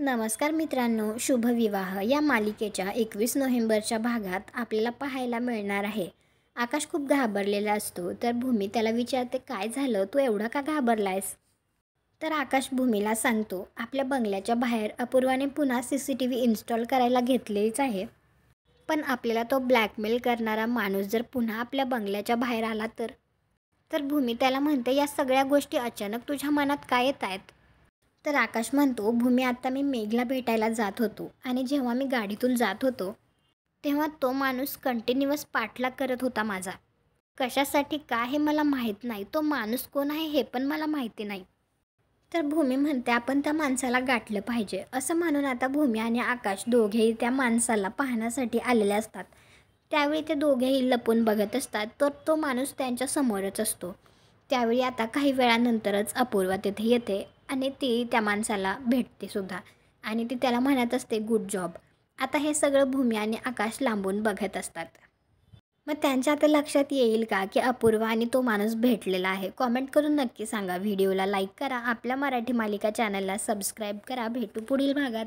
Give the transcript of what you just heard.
नमस्कार मित्रांनो, शुभविवाह या मालिकेच्या 21 नोव्हेंबरच्या भागात आपल्याला पाहायला मिळणार आहे. आकाश खूप घाबरलेला असतो, तर भूमी त्याला विचारते, काय झालं, तू एवढा का घाबरलायस? तर आकाश भूमीला सांगतो, आपल्या बंगल्याच्या बाहेर अपूर्वाने पुन्हा CCTV इन्स्टॉल करायला घेतलेलीच आहे. पण आपल्याला तो ब्लॅकमेल करणारा माणूस जर पुन्हा आपल्या बंगल्याच्या बाहेर आला तर भूमी त्याला म्हणते, या सगळ्या गोष्टी अचानक तुझ्या मनात काय येत आहेत? तर आकाश म्हणतो, भूमी, आता मी मेघला भेटायला जात होतो आणि जेव्हा मी गाडीतून जात होतो तेव्हा तो माणूस कंटिन्युअस पाठलाग करत होता माझा. कशासाठी काय हे मला माहीत नाही, तो माणूस कोण आहे हे पण मला माहिती नाही. तर भूमी म्हणते, आपण त्या माणसाला गाठलं पाहिजे. असं म्हणून आता भूमी आणि आकाश दोघेही त्या माणसाला पाहण्यासाठी आलेले असतात. त्यावेळी ते दोघेही लपून बघत असतात, तर तो माणूस त्यांच्या समोरच असतो. त्यावेळी आता काही वेळानंतरच अपूर्वा तिथे येते आणि ती त्या माणसाला भेटते सुद्धा आणि ती त्याला म्हणत असते, गुड जॉब. आता हे सगळं भूमी आणि आकाश लांबून बघत असतात. मग त्यांच्या आता लक्षात येईल का की अपूर्वा आणि तो माणूस भेटलेला आहे? कॉमेंट करून नक्की सांगा. व्हिडिओला लाईक करा, आपल्या मराठी मालिका चॅनलला सबस्क्राईब करा. भेटू पुढील भागात.